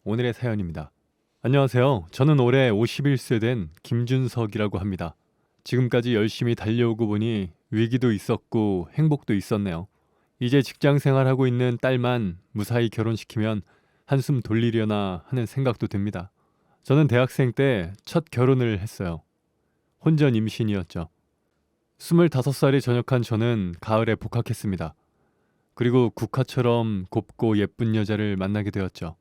오늘의 사연입니다. 안녕하세요. 저는 올해 51세 된 김준석이라고 합니다. 지금까지 열심히 달려오고 보니 위기도 있었고 행복도 있었네요. 이제 직장 생활하고 있는 딸만 무사히 결혼시키면 한숨 돌리려나 하는 생각도 듭니다. 저는 대학생 때 첫 결혼을 했어요. 혼전 임신이었죠. 25살에 전역한 저는 가을에 복학했습니다. 그리고 국화처럼 곱고 예쁜 여자를 만나게 되었죠.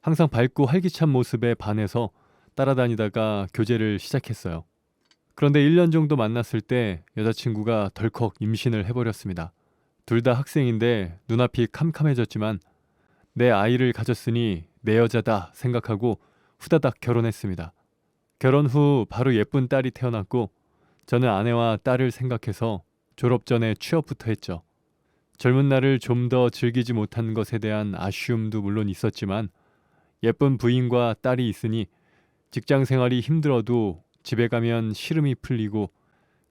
항상 밝고 활기찬 모습에 반해서 따라다니다가 교제를 시작했어요. 그런데 1년 정도 만났을 때 여자친구가 덜컥 임신을 해버렸습니다. 둘 다 학생인데 눈앞이 캄캄해졌지만 내 아이를 가졌으니 내 여자다 생각하고 후다닥 결혼했습니다. 결혼 후 바로 예쁜 딸이 태어났고 저는 아내와 딸을 생각해서 졸업 전에 취업부터 했죠. 젊은 날을 좀 더 즐기지 못한 것에 대한 아쉬움도 물론 있었지만 예쁜 부인과 딸이 있으니 직장 생활이 힘들어도 집에 가면 시름이 풀리고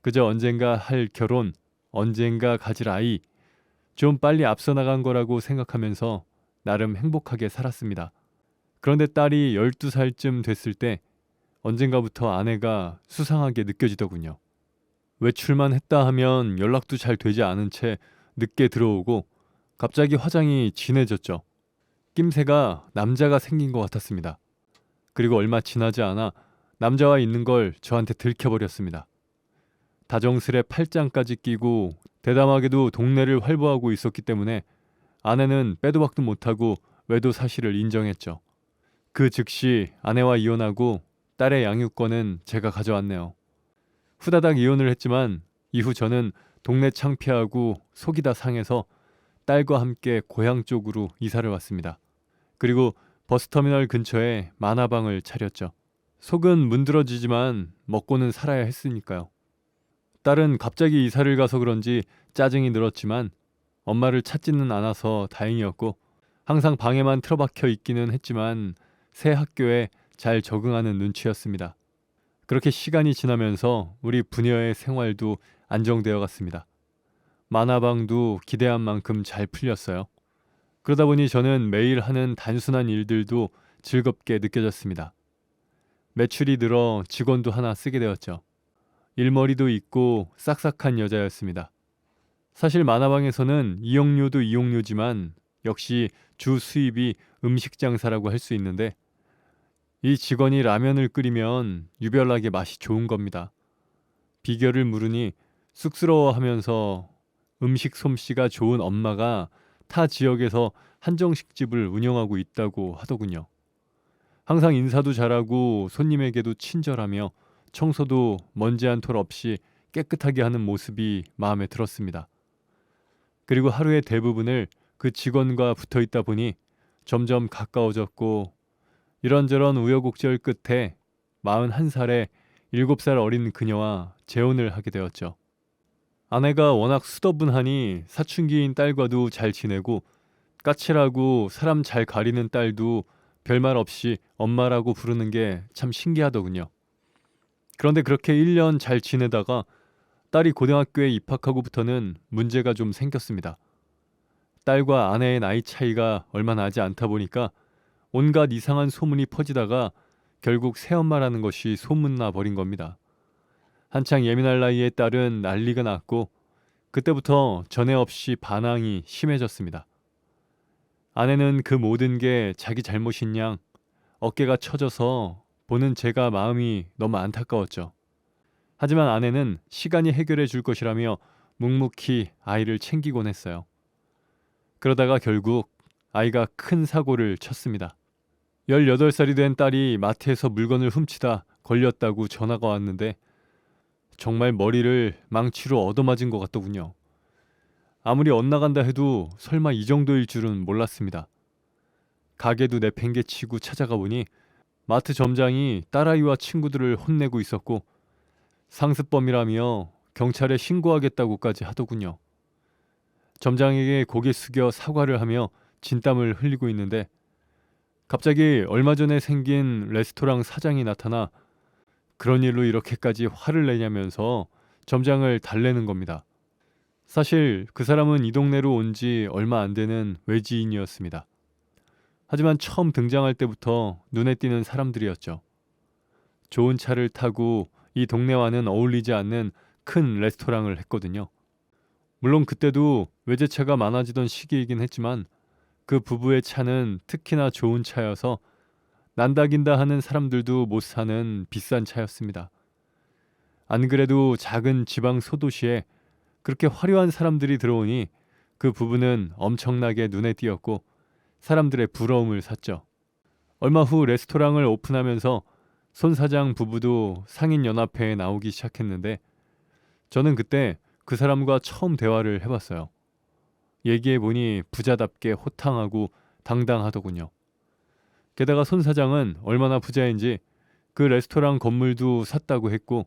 그저 언젠가 할 결혼, 언젠가 가질 아이, 좀 빨리 앞서 나간 거라고 생각하면서 나름 행복하게 살았습니다. 그런데 딸이 12살쯤 됐을 때 언젠가부터 아내가 수상하게 느껴지더군요. 외출만 했다 하면 연락도 잘 되지 않은 채 늦게 들어오고 갑자기 화장이 진해졌죠. 낌새가 남자가 생긴 것 같았습니다. 그리고 얼마 지나지 않아 남자와 있는 걸 저한테 들켜버렸습니다. 다정스레 팔짱까지 끼고 대담하게도 동네를 활보하고 있었기 때문에 아내는 빼도 박도 못하고 외도 사실을 인정했죠. 그 즉시 아내와 이혼하고 딸의 양육권은 제가 가져왔네요. 후다닥 이혼을 했지만 이후 저는 동네 창피하고 속이 다 상해서 딸과 함께 고향 쪽으로 이사를 왔습니다. 그리고 버스터미널 근처에 만화방을 차렸죠. 속은 문드러지지만 먹고는 살아야 했으니까요. 딸은 갑자기 이사를 가서 그런지 짜증이 늘었지만 엄마를 찾지는 않아서 다행이었고 항상 방에만 틀어박혀 있기는 했지만 새 학교에 잘 적응하는 눈치였습니다. 그렇게 시간이 지나면서 우리 부녀의 생활도 안정되어 갔습니다. 만화방도 기대한 만큼 잘 풀렸어요. 그러다 보니 저는 매일 하는 단순한 일들도 즐겁게 느껴졌습니다. 매출이 늘어 직원도 하나 쓰게 되었죠. 일머리도 있고 싹싹한 여자였습니다. 사실 만화방에서는 이용료도 이용료지만 역시 주 수입이 음식 장사라고 할 수 있는데 이 직원이 라면을 끓이면 유별나게 맛이 좋은 겁니다. 비결을 물으니 쑥스러워하면서 음식 솜씨가 좋은 엄마가 타 지역에서 한정식집을 운영하고 있다고 하더군요. 항상 인사도 잘하고 손님에게도 친절하며 청소도 먼지 한 톨 없이 깨끗하게 하는 모습이 마음에 들었습니다. 그리고 하루의 대부분을 그 직원과 붙어 있다 보니 점점 가까워졌고 이런저런 우여곡절 끝에 41살에 7살 어린 그녀와 재혼을 하게 되었죠. 아내가 워낙 수더분하니 사춘기인 딸과도 잘 지내고 까칠하고 사람 잘 가리는 딸도 별말 없이 엄마라고 부르는 게 참 신기하더군요. 그런데 그렇게 1년 잘 지내다가 딸이 고등학교에 입학하고부터는 문제가 좀 생겼습니다. 딸과 아내의 나이 차이가 얼마 나지 않다 보니까 온갖 이상한 소문이 퍼지다가 결국 새엄마라는 것이 소문나 버린 겁니다. 한창 예민할 나이에 딸은 난리가 났고 그때부터 전에 없이 반항이 심해졌습니다. 아내는 그 모든 게 자기 잘못인 양 어깨가 처져서 보는 제가 마음이 너무 안타까웠죠. 하지만 아내는 시간이 해결해 줄 것이라며 묵묵히 아이를 챙기곤 했어요. 그러다가 결국 아이가 큰 사고를 쳤습니다. 18살이 된 딸이 마트에서 물건을 훔치다 걸렸다고 전화가 왔는데 정말 머리를 망치로 얻어맞은 것 같더군요. 아무리 엇나간다 해도 설마 이 정도일 줄은 몰랐습니다. 가게도 내팽개치고 찾아가 보니 마트 점장이 딸아이와 친구들을 혼내고 있었고 상습범이라며 경찰에 신고하겠다고까지 하더군요. 점장에게 고개 숙여 사과를 하며 진땀을 흘리고 있는데 갑자기 얼마 전에 생긴 레스토랑 사장이 나타나 그런 일로 이렇게까지 화를 내냐면서 점장을 달래는 겁니다. 사실 그 사람은 이 동네로 온 지 얼마 안 되는 외지인이었습니다. 하지만 처음 등장할 때부터 눈에 띄는 사람들이었죠. 좋은 차를 타고 이 동네와는 어울리지 않는 큰 레스토랑을 했거든요. 물론 그때도 외제차가 많아지던 시기이긴 했지만 그 부부의 차는 특히나 좋은 차여서 난다긴다 하는 사람들도 못 사는 비싼 차였습니다. 안 그래도 작은 지방 소도시에 그렇게 화려한 사람들이 들어오니 그 부부는 엄청나게 눈에 띄었고 사람들의 부러움을 샀죠. 얼마 후 레스토랑을 오픈하면서 손 사장 부부도 상인연합회에 나오기 시작했는데 저는 그때 그 사람과 처음 대화를 해봤어요. 얘기해보니 부자답게 호탕하고 당당하더군요. 게다가 손 사장은 얼마나 부자인지 그 레스토랑 건물도 샀다고 했고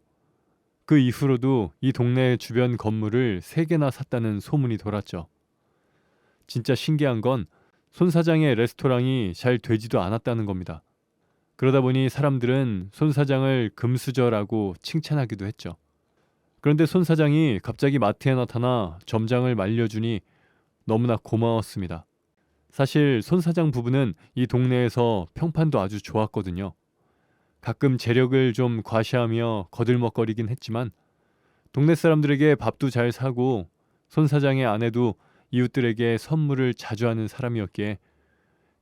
그 이후로도 이 동네 주변 건물을 3개나 샀다는 소문이 돌았죠. 진짜 신기한 건 손 사장의 레스토랑이 잘 되지도 않았다는 겁니다. 그러다 보니 사람들은 손 사장을 금수저라고 칭찬하기도 했죠. 그런데 손 사장이 갑자기 마트에 나타나 점장을 말려주니 너무나 고마웠습니다. 사실 손 사장 부부는 이 동네에서 평판도 아주 좋았거든요. 가끔 재력을 좀 과시하며 거들먹거리긴 했지만 동네 사람들에게 밥도 잘 사고 손 사장의 아내도 이웃들에게 선물을 자주 하는 사람이었기에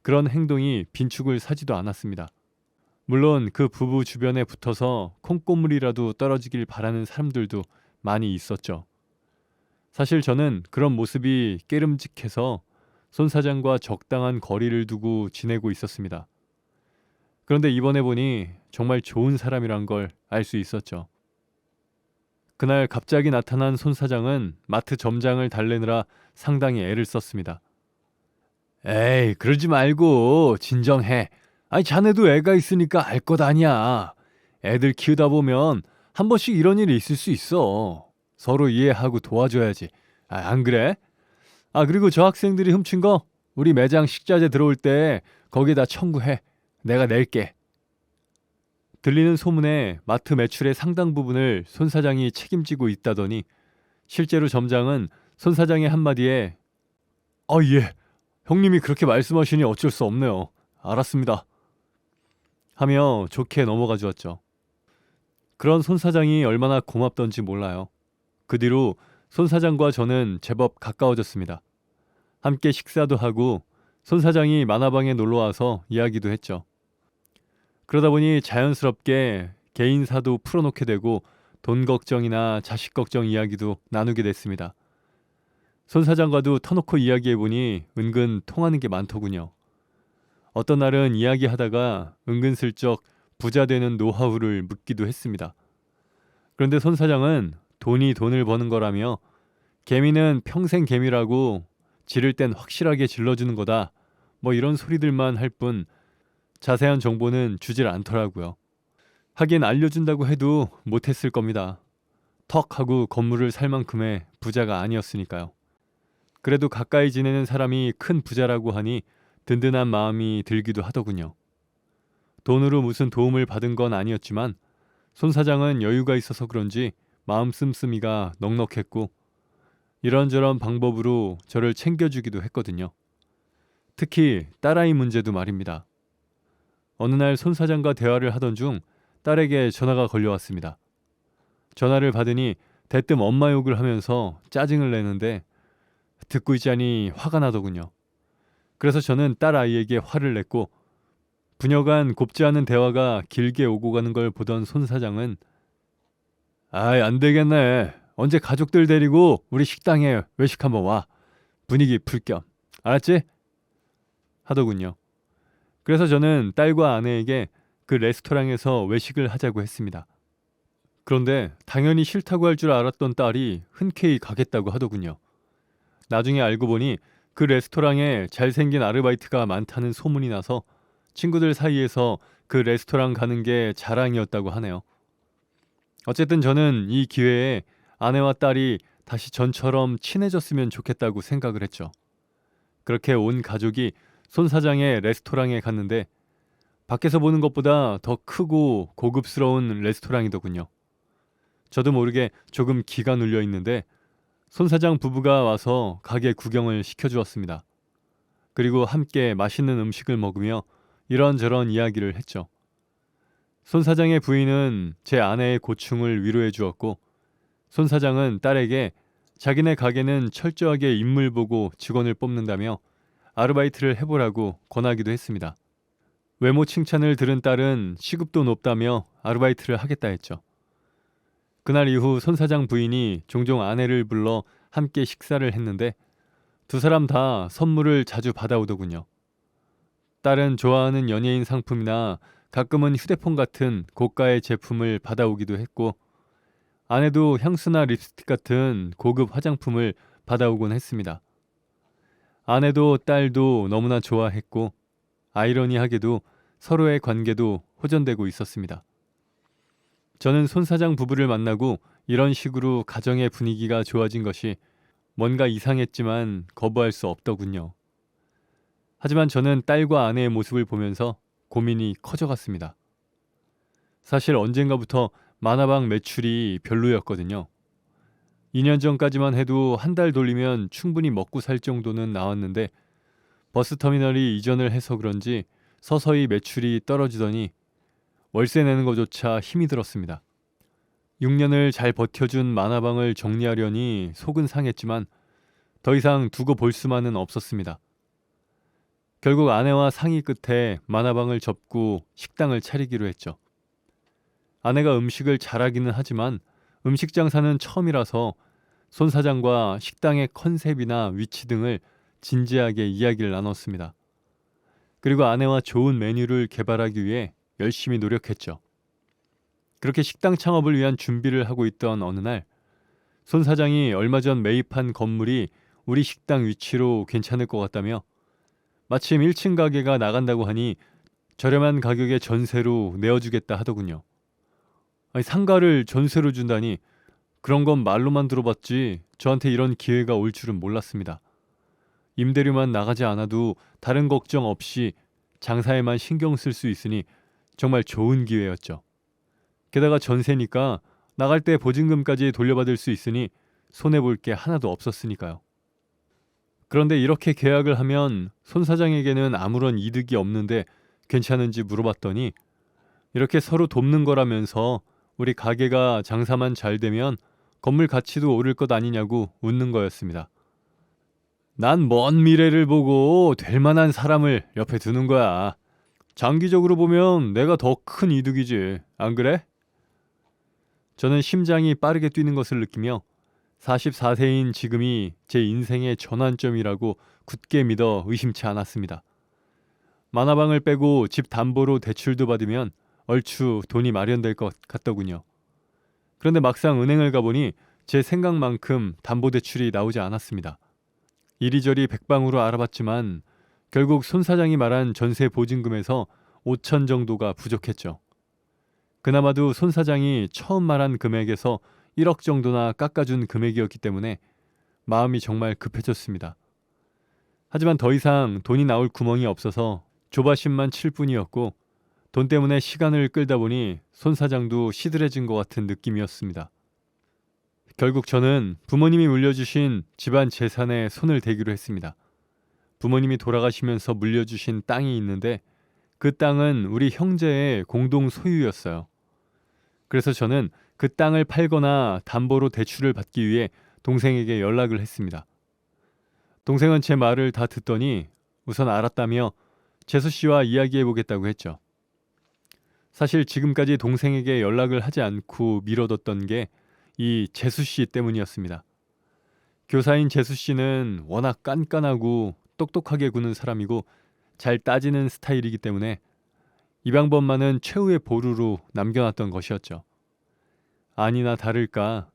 그런 행동이 빈축을 사지도 않았습니다. 물론 그 부부 주변에 붙어서 콩고물이라도 떨어지길 바라는 사람들도 많이 있었죠. 사실 저는 그런 모습이 깨름직해서 손 사장과 적당한 거리를 두고 지내고 있었습니다. 그런데 이번에 보니 정말 좋은 사람이란 걸 알 수 있었죠. 그날 갑자기 나타난 손 사장은 마트 점장을 달래느라 상당히 애를 썼습니다. 에이, 그러지 말고 진정해. 아니, 자네도 애가 있으니까 알 것 아니야. 애들 키우다 보면 한 번씩 이런 일이 있을 수 있어. 서로 이해하고 도와줘야지. 안 그래? 그리고 저 학생들이 훔친 거 우리 매장 식자재 들어올 때 거기다 청구해. 내가 낼게. 들리는 소문에 마트 매출의 상당 부분을 손 사장이 책임지고 있다더니 실제로 점장은 손 사장의 한마디에 예, 형님이 그렇게 말씀하시니 어쩔 수 없네요. 알았습니다. 하며 좋게 넘어가 주었죠. 그런 손 사장이 얼마나 고맙던지 몰라요. 그 뒤로 손 사장과 저는 제법 가까워졌습니다. 함께 식사도 하고 손 사장이 만화방에 놀러와서 이야기도 했죠. 그러다 보니 자연스럽게 개인사도 풀어놓게 되고 돈 걱정이나 자식 걱정 이야기도 나누게 됐습니다. 손 사장과도 터놓고 이야기해보니 은근 통하는 게 많더군요. 어떤 날은 이야기하다가 은근슬쩍 부자 되는 노하우를 묻기도 했습니다. 그런데 손 사장은 돈이 돈을 버는 거라며 개미는 평생 개미라고 지를 땐 확실하게 질러주는 거다. 뭐 이런 소리들만 할 뿐 자세한 정보는 주질 않더라고요. 하긴 알려준다고 해도 못했을 겁니다. 턱 하고 건물을 살 만큼의 부자가 아니었으니까요. 그래도 가까이 지내는 사람이 큰 부자라고 하니 든든한 마음이 들기도 하더군요. 돈으로 무슨 도움을 받은 건 아니었지만 손 사장은 여유가 있어서 그런지 마음 씀씀이가 넉넉했고 이런저런 방법으로 저를 챙겨주기도 했거든요. 특히 딸아이 문제도 말입니다. 어느 날 손 사장과 대화를 하던 중 딸에게 전화가 걸려왔습니다. 전화를 받으니 대뜸 엄마 욕을 하면서 짜증을 내는데 듣고 있자니 화가 나더군요. 그래서 저는 딸아이에게 화를 냈고 부녀간 곱지 않은 대화가 길게 오고 가는 걸 보던 손 사장은 안 되겠네. 언제 가족들 데리고 우리 식당에 외식 한번 와. 분위기 풀 겸. 알았지? 하더군요. 그래서 저는 딸과 아내에게 그 레스토랑에서 외식을 하자고 했습니다. 그런데 당연히 싫다고 할 줄 알았던 딸이 흔쾌히 가겠다고 하더군요. 나중에 알고 보니 그 레스토랑에 잘생긴 아르바이트가 많다는 소문이 나서 친구들 사이에서 그 레스토랑 가는 게 자랑이었다고 하네요. 어쨌든 저는 이 기회에 아내와 딸이 다시 전처럼 친해졌으면 좋겠다고 생각을 했죠. 그렇게 온 가족이 손 사장의 레스토랑에 갔는데 밖에서 보는 것보다 더 크고 고급스러운 레스토랑이더군요. 저도 모르게 조금 기가 눌려 있는데 손 사장 부부가 와서 가게 구경을 시켜주었습니다. 그리고 함께 맛있는 음식을 먹으며 이런저런 이야기를 했죠. 손 사장의 부인은 제 아내의 고충을 위로해 주었고 손 사장은 딸에게 자기네 가게는 철저하게 인물 보고 직원을 뽑는다며 아르바이트를 해보라고 권하기도 했습니다. 외모 칭찬을 들은 딸은 시급도 높다며 아르바이트를 하겠다 했죠. 그날 이후 손 사장 부인이 종종 아내를 불러 함께 식사를 했는데 두 사람 다 선물을 자주 받아오더군요. 딸은 좋아하는 연예인 상품이나 가끔은 휴대폰 같은 고가의 제품을 받아오기도 했고 아내도 향수나 립스틱 같은 고급 화장품을 받아오곤 했습니다. 아내도 딸도 너무나 좋아했고 아이러니하게도 서로의 관계도 호전되고 있었습니다. 저는 손 사장 부부를 만나고 이런 식으로 가정의 분위기가 좋아진 것이 뭔가 이상했지만 거부할 수 없더군요. 하지만 저는 딸과 아내의 모습을 보면서 고민이 커져갔습니다. 사실 언젠가부터 만화방 매출이 별로였거든요. 2년 전까지만 해도 한 달 돌리면 충분히 먹고 살 정도는 나왔는데 버스터미널이 이전을 해서 그런지 서서히 매출이 떨어지더니 월세 내는 것조차 힘이 들었습니다. 6년을 잘 버텨준 만화방을 정리하려니 속은 상했지만 더 이상 두고 볼 수만은 없었습니다. 결국 아내와 상의 끝에 만화방을 접고 식당을 차리기로 했죠. 아내가 음식을 잘하기는 하지만 음식 장사는 처음이라서 손 사장과 식당의 컨셉이나 위치 등을 진지하게 이야기를 나눴습니다. 그리고 아내와 좋은 메뉴를 개발하기 위해 열심히 노력했죠. 그렇게 식당 창업을 위한 준비를 하고 있던 어느 날, 손 사장이 얼마 전 매입한 건물이 우리 식당 위치로 괜찮을 것 같다며 마침 1층 가게가 나간다고 하니 저렴한 가격에 전세로 내어주겠다 하더군요. 아니, 상가를 전세로 준다니 그런 건 말로만 들어봤지 저한테 이런 기회가 올 줄은 몰랐습니다. 임대료만 나가지 않아도 다른 걱정 없이 장사에만 신경 쓸 수 있으니 정말 좋은 기회였죠. 게다가 전세니까 나갈 때 보증금까지 돌려받을 수 있으니 손해볼 게 하나도 없었으니까요. 그런데 이렇게 계약을 하면 손 사장에게는 아무런 이득이 없는데 괜찮은지 물어봤더니 이렇게 서로 돕는 거라면서 우리 가게가 장사만 잘 되면 건물 가치도 오를 것 아니냐고 웃는 거였습니다. 난 먼 미래를 보고 될 만한 사람을 옆에 두는 거야. 장기적으로 보면 내가 더 큰 이득이지. 안 그래? 저는 심장이 빠르게 뛰는 것을 느끼며 44세인 지금이 제 인생의 전환점이라고 굳게 믿어 의심치 않았습니다. 만화방을 빼고 집 담보로 대출도 받으면 얼추 돈이 마련될 것 같더군요. 그런데 막상 은행을 가보니 제 생각만큼 담보대출이 나오지 않았습니다. 이리저리 백방으로 알아봤지만 결국 손 사장이 말한 전세 보증금에서 5천 정도가 부족했죠. 그나마도 손 사장이 처음 말한 금액에서 1억 정도나 깎아준 금액이었기 때문에 마음이 정말 급해졌습니다. 하지만 더 이상 돈이 나올 구멍이 없어서 조바심만 칠 뿐이었고 돈 때문에 시간을 끌다 보니 손 사장도 시들해진 것 같은 느낌이었습니다. 결국 저는 부모님이 물려주신 집안 재산에 손을 대기로 했습니다. 부모님이 돌아가시면서 물려주신 땅이 있는데 그 땅은 우리 형제의 공동 소유였어요. 그래서 저는 그 땅을 팔거나 담보로 대출을 받기 위해 동생에게 연락을 했습니다. 동생은 제 말을 다 듣더니 우선 알았다며 재수 씨와 이야기해보겠다고 했죠. 사실 지금까지 동생에게 연락을 하지 않고 미뤄뒀던 게 이 재수 씨 때문이었습니다. 교사인 재수 씨는 워낙 깐깐하고 똑똑하게 구는 사람이고 잘 따지는 스타일이기 때문에 이 방법만은 최후의 보루로 남겨놨던 것이었죠. 아니나 다를까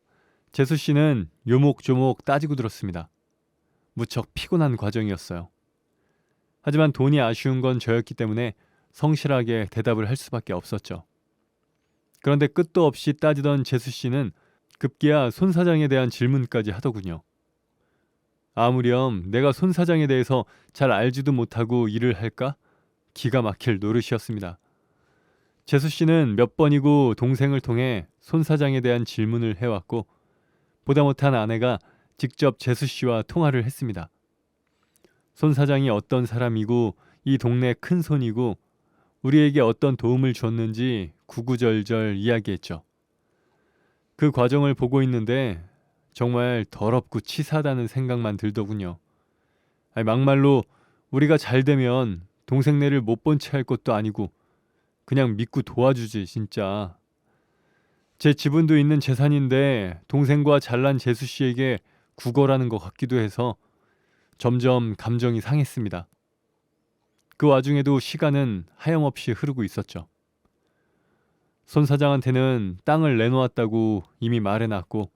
재수 씨는 요목조목 따지고 들었습니다. 무척 피곤한 과정이었어요. 하지만 돈이 아쉬운 건 저였기 때문에 성실하게 대답을 할 수밖에 없었죠. 그런데 끝도 없이 따지던 재수 씨는 급기야 손 사장에 대한 질문까지 하더군요. 아무렴 내가 손 사장에 대해서 잘 알지도 못하고 일을 할까? 기가 막힐 노릇이었습니다. 재수 씨는 몇 번이고 동생을 통해 손 사장에 대한 질문을 해왔고 보다 못한 아내가 직접 재수 씨와 통화를 했습니다. 손 사장이 어떤 사람이고 이 동네 큰 손이고 우리에게 어떤 도움을 줬는지 구구절절 이야기했죠. 그 과정을 보고 있는데 정말 더럽고 치사하다는 생각만 들더군요. 아니, 막말로 우리가 잘 되면 동생네를 못 본 채 할 것도 아니고 그냥 믿고 도와주지 진짜. 제 지분도 있는 재산인데 동생과 잘난 재수 씨에게 구걸하는 것 같기도 해서 점점 감정이 상했습니다. 그 와중에도 시간은 하염없이 흐르고 있었죠. 손 사장한테는 땅을 내놓았다고 이미 말해놨고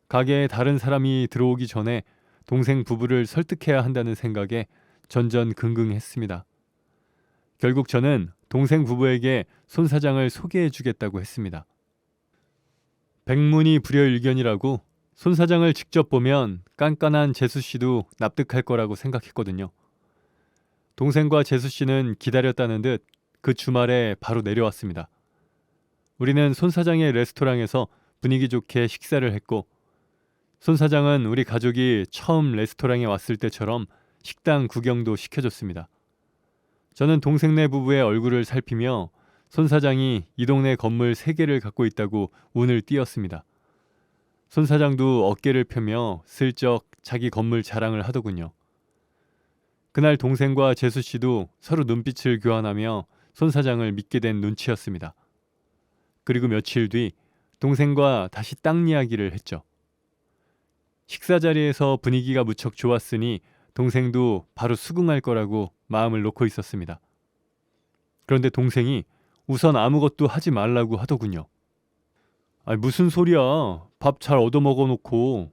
가게에 다른 사람이 들어오기 전에 동생 부부를 설득해야 한다는 생각에 전전긍긍했습니다. 결국 저는 동생 부부에게 손 사장을 소개해 주겠다고 했습니다. 백문이 불여일견이라고 손 사장을 직접 보면 깐깐한 재수 씨도 납득할 거라고 생각했거든요. 동생과 재수 씨는 기다렸다는 듯 그 주말에 바로 내려왔습니다. 우리는 손 사장의 레스토랑에서 분위기 좋게 식사를 했고 손 사장은 우리 가족이 처음 레스토랑에 왔을 때처럼 식당 구경도 시켜줬습니다. 저는 동생네 부부의 얼굴을 살피며 손 사장이 이 동네 건물 3개를 갖고 있다고 운을 띄었습니다. 손 사장도 어깨를 펴며 슬쩍 자기 건물 자랑을 하더군요. 그날 동생과 재수 씨도 서로 눈빛을 교환하며 손 사장을 믿게 된 눈치였습니다. 그리고 며칠 뒤 동생과 다시 땅 이야기를 했죠. 식사 자리에서 분위기가 무척 좋았으니 동생도 바로 수긍할 거라고 마음을 놓고 있었습니다. 그런데 동생이 우선 아무것도 하지 말라고 하더군요. 아니, 무슨 소리야. 밥 잘 얻어먹어 놓고.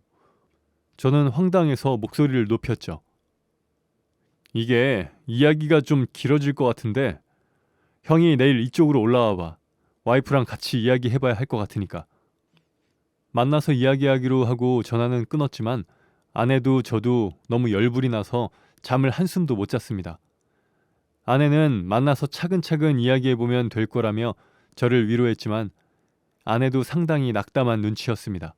저는 황당해서 목소리를 높였죠. 이게 이야기가 좀 길어질 것 같은데 형이 내일 이쪽으로 올라와 봐. 와이프랑 같이 이야기해봐야 할 것 같으니까. 만나서 이야기하기로 하고 전화는 끊었지만 아내도 저도 너무 열불이 나서 잠을 한숨도 못 잤습니다. 아내는 만나서 차근차근 이야기해보면 될 거라며 저를 위로했지만 아내도 상당히 낙담한 눈치였습니다.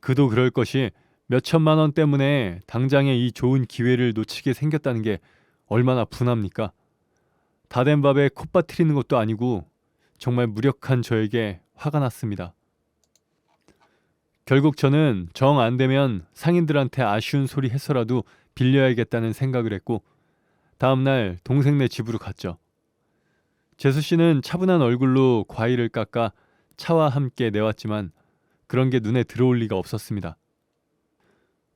그도 그럴 것이 몇 천만 원 때문에 당장에 이 좋은 기회를 놓치게 생겼다는 게 얼마나 분합니까? 다 된 밥에 콧바트리는 것도 아니고 정말 무력한 저에게 화가 났습니다. 결국 저는 정 안 되면 상인들한테 아쉬운 소리 해서라도 빌려야겠다는 생각을 했고 다음날 동생네 집으로 갔죠. 재수 씨는 차분한 얼굴로 과일을 깎아 차와 함께 내왔지만 그런 게 눈에 들어올 리가 없었습니다.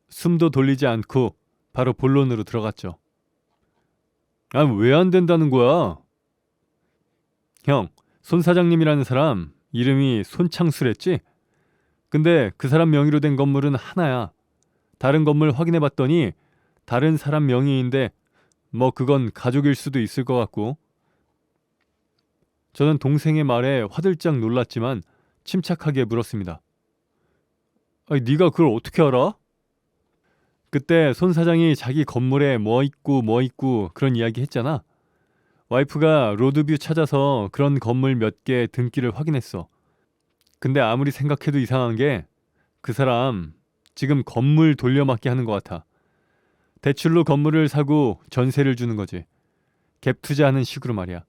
숨도 돌리지 않고 바로 본론으로 들어갔죠. 아, 왜 안 된다는 거야? 형, 손 사장님이라는 사람 이름이 손창수랬지? 근데 그 사람 명의로 된 건물은 하나야. 다른 건물 확인해봤더니 다른 사람 명의인데 뭐 그건 가족일 수도 있을 것 같고. 저는 동생의 말에 화들짝 놀랐지만 침착하게 물었습니다. 아니, 네가 그걸 어떻게 알아? 그때 손 사장이 자기 건물에 뭐 있고 그런 이야기 했잖아. 와이프가 로드뷰 찾아서 그런 건물 몇 개 등기를 확인했어. 근데 아무리 생각해도 이상한 게 그 사람 지금 건물 돌려막기 하는 것 같아. 대출로 건물을 사고 전세를 주는 거지. 갭 투자하는 식으로 말이야.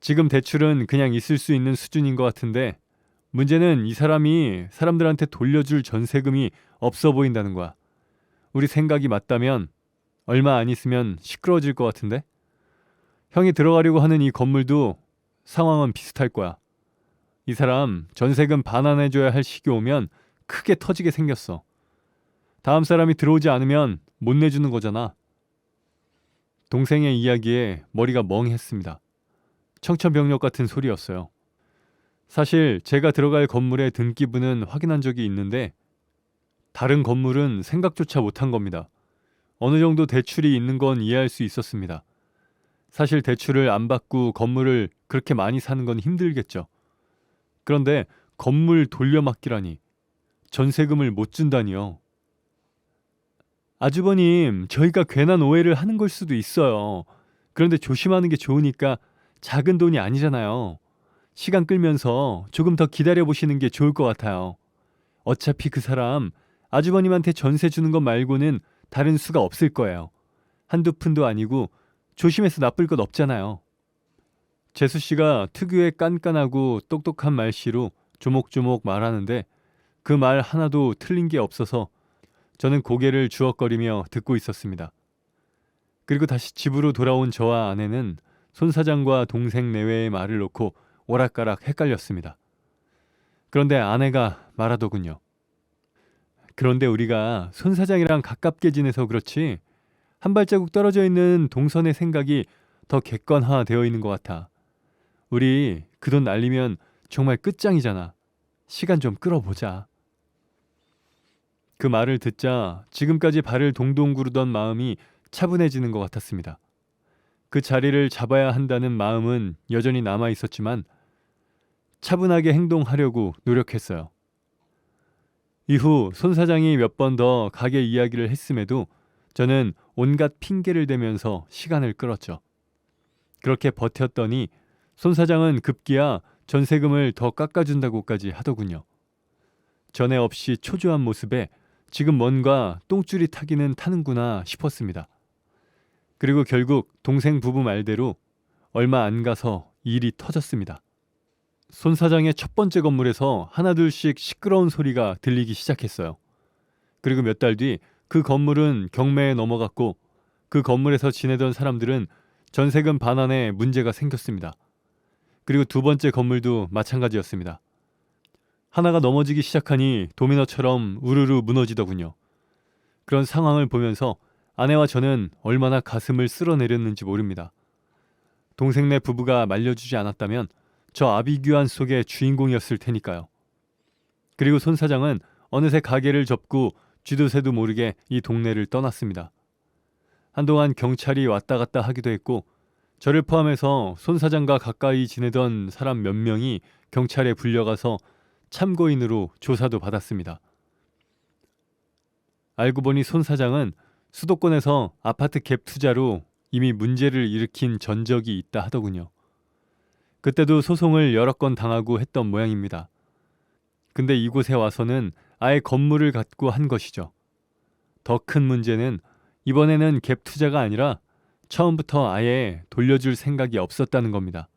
지금 대출은 그냥 있을 수 있는 수준인 것 같은데 문제는 이 사람이 사람들한테 돌려줄 전세금이 없어 보인다는 거야. 우리 생각이 맞다면 얼마 안 있으면 시끄러워질 것 같은데? 형이 들어가려고 하는 이 건물도 상황은 비슷할 거야. 이 사람 전세금 반환해줘야 할 시기 오면 크게 터지게 생겼어. 다음 사람이 들어오지 않으면 못 내주는 거잖아. 동생의 이야기에 머리가 멍했습니다. 청천벽력 같은 소리였어요. 사실 제가 들어갈 건물의 등기부는 확인한 적이 있는데 다른 건물은 생각조차 못한 겁니다. 어느 정도 대출이 있는 건 이해할 수 있었습니다. 사실 대출을 안 받고 건물을 그렇게 많이 사는 건 힘들겠죠. 그런데 건물 돌려막기라니. 전세금을 못 준다니요. 아주버님, 저희가 괜한 오해를 하는 걸 수도 있어요. 그런데 조심하는 게 좋으니까 작은 돈이 아니잖아요. 시간 끌면서 조금 더 기다려보시는 게 좋을 것 같아요. 어차피 그 사람 아주버님한테 전세 주는 것 말고는 다른 수가 없을 거예요. 한두 푼도 아니고 조심해서 나쁠 것 없잖아요. 재수 씨가 특유의 깐깐하고 똑똑한 말씨로 조목조목 말하는데 그 말 하나도 틀린 게 없어서 저는 고개를 주걱거리며 듣고 있었습니다. 그리고 다시 집으로 돌아온 저와 아내는 손 사장과 동생 내외의 말을 놓고 오락가락 헷갈렸습니다. 그런데 아내가 말하더군요. 그런데 우리가 손 사장이랑 가깝게 지내서 그렇지 한 발자국 떨어져 있는 동선의 생각이 더 객관화되어 있는 것 같아. 우리 그 돈 날리면 정말 끝장이잖아. 시간 좀 끌어보자. 그 말을 듣자 지금까지 발을 동동 구르던 마음이 차분해지는 것 같았습니다. 그 자리를 잡아야 한다는 마음은 여전히 남아 있었지만 차분하게 행동하려고 노력했어요. 이후 손 사장이 몇 번 더 가게 이야기를 했음에도 저는 온갖 핑계를 대면서 시간을 끌었죠. 그렇게 버텼더니 손 사장은 급기야 전세금을 더 깎아준다고까지 하더군요. 전에 없이 초조한 모습에 지금 뭔가 똥줄이 타기는 타는구나 싶었습니다. 그리고 결국 동생 부부 말대로 얼마 안 가서 일이 터졌습니다. 손 사장의 첫 번째 건물에서 하나둘씩 시끄러운 소리가 들리기 시작했어요. 그리고 몇 달 뒤 그 건물은 경매에 넘어갔고 그 건물에서 지내던 사람들은 전세금 반환에 문제가 생겼습니다. 그리고 두 번째 건물도 마찬가지였습니다. 하나가 넘어지기 시작하니 도미노처럼 우르르 무너지더군요. 그런 상황을 보면서 아내와 저는 얼마나 가슴을 쓸어내렸는지 모릅니다. 동생네 부부가 말려주지 않았다면 저 아비규환 속의 주인공이었을 테니까요. 그리고 손 사장은 어느새 가게를 접고 쥐도 새도 모르게 이 동네를 떠났습니다. 한동안 경찰이 왔다 갔다 하기도 했고 저를 포함해서 손 사장과 가까이 지내던 사람 몇 명이 경찰에 불려가서 참고인으로 조사도 받았습니다. 알고 보니 손 사장은 수도권에서 아파트 갭 투자로 이미 문제를 일으킨 전적이 있다 하더군요. 그때도 소송을 여러 건 당하고 했던 모양입니다. 근데 이곳에 와서는 아예 건물을 갖고 한 것이죠. 더 큰 문제는 이번에는 갭 투자가 아니라 처음부터 아예 돌려줄 생각이 없었다는 겁니다.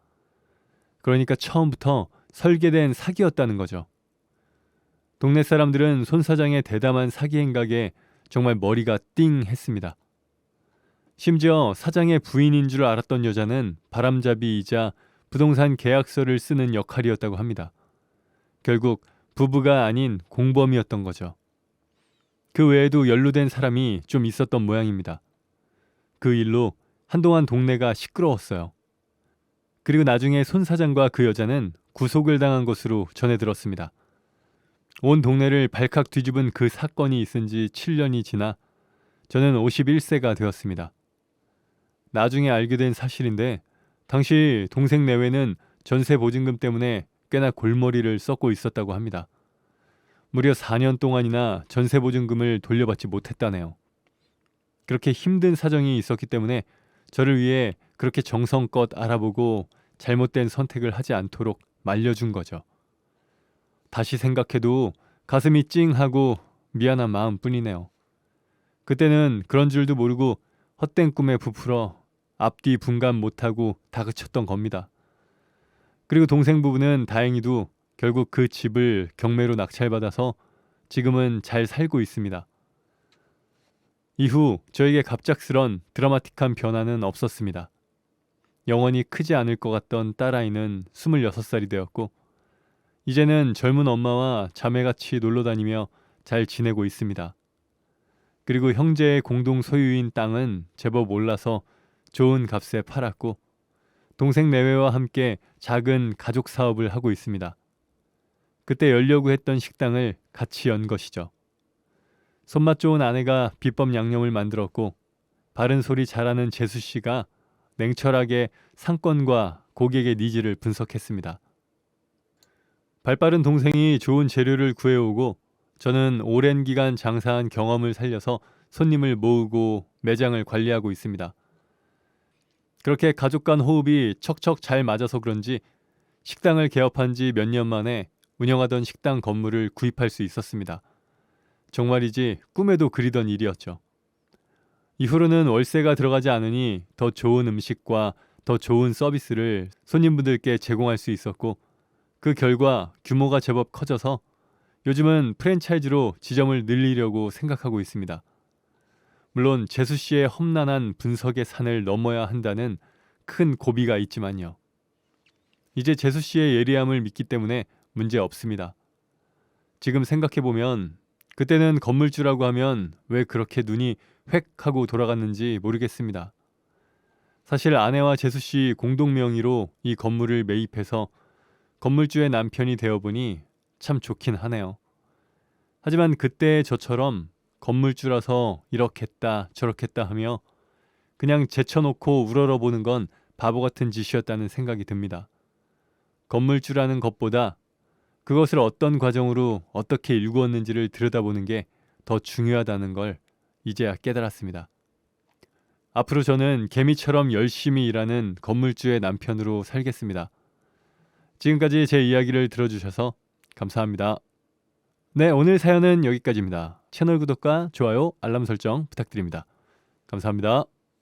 그러니까 처음부터 설계된 사기였다는 거죠. 동네 사람들은 손 사장의 대담한 사기 행각에 정말 머리가 띵 했습니다. 심지어 사장의 부인인 줄 알았던 여자는 바람잡이이자 부동산 계약서를 쓰는 역할이었다고 합니다. 결국 부부가 아닌 공범이었던 거죠. 그 외에도 연루된 사람이 좀 있었던 모양입니다. 그 일로 한동안 동네가 시끄러웠어요. 그리고 나중에 손 사장과 그 여자는 구속을 당한 것으로 전해 들었습니다. 온 동네를 발칵 뒤집은 그 사건이 있은 지 7년이 지나 저는 51세가 되었습니다. 나중에 알게 된 사실인데 당시 동생 내외는 전세 보증금 때문에 꽤나 골머리를 썩고 있었다고 합니다. 무려 4년 동안이나 전세 보증금을 돌려받지 못했다네요. 그렇게 힘든 사정이 있었기 때문에 저를 위해 그렇게 정성껏 알아보고 잘못된 선택을 하지 않도록 말려준 거죠. 다시 생각해도 가슴이 찡하고 미안한 마음뿐이네요. 그때는 그런 줄도 모르고 헛된 꿈에 부풀어 앞뒤 분간 못하고 다그쳤던 겁니다. 그리고 동생 부부는 다행히도 결국 그 집을 경매로 낙찰받아서 지금은 잘 살고 있습니다. 이후 저에게 갑작스런 드라마틱한 변화는 없었습니다. 영원히 크지 않을 것 같던 딸아이는 26살이 되었고 이제는 젊은 엄마와 자매같이 놀러다니며 잘 지내고 있습니다. 그리고 형제의 공동 소유인 땅은 제법 올라서 좋은 값에 팔았고 동생 내외와 함께 작은 가족 사업을 하고 있습니다. 그때 열려고 했던 식당을 같이 연 것이죠. 손맛 좋은 아내가 비법 양념을 만들었고 바른 소리 잘하는 재수 씨가 냉철하게 상권과 고객의 니즈를 분석했습니다. 발빠른 동생이 좋은 재료를 구해오고 저는 오랜 기간 장사한 경험을 살려서 손님을 모으고 매장을 관리하고 있습니다. 그렇게 가족 간 호흡이 척척 잘 맞아서 그런지 식당을 개업한 지 몇 년 만에 운영하던 식당 건물을 구입할 수 있었습니다. 정말이지 꿈에도 그리던 일이었죠. 이후로는 월세가 들어가지 않으니 더 좋은 음식과 더 좋은 서비스를 손님분들께 제공할 수 있었고, 그 결과 규모가 제법 커져서 요즘은 프랜차이즈로 지점을 늘리려고 생각하고 있습니다. 물론 재수 씨의 험난한 분석의 산을 넘어야 한다는 큰 고비가 있지만요. 이제 재수 씨의 예리함을 믿기 때문에 문제 없습니다. 지금 생각해보면 그때는 건물주라고 하면 왜 그렇게 눈이 획 하고 돌아갔는지 모르겠습니다. 사실 아내와 재수 씨 공동 명의로 이 건물을 매입해서 건물주의 남편이 되어보니 참 좋긴 하네요. 하지만 그때의 저처럼 건물주라서 이렇겠다 저렇겠다 하며 그냥 제쳐놓고 우러러보는 건 바보 같은 짓이었다는 생각이 듭니다. 건물주라는 것보다 그것을 어떤 과정으로 어떻게 일구었는지를 들여다보는 게 더 중요하다는 걸 이제야 깨달았습니다. 앞으로 저는 개미처럼 열심히 일하는 건물주의 남편으로 살겠습니다. 지금까지 제 이야기를 들어주셔서 감사합니다. 네, 오늘 사연은 여기까지입니다. 채널 구독과 좋아요, 알람 설정 부탁드립니다. 감사합니다.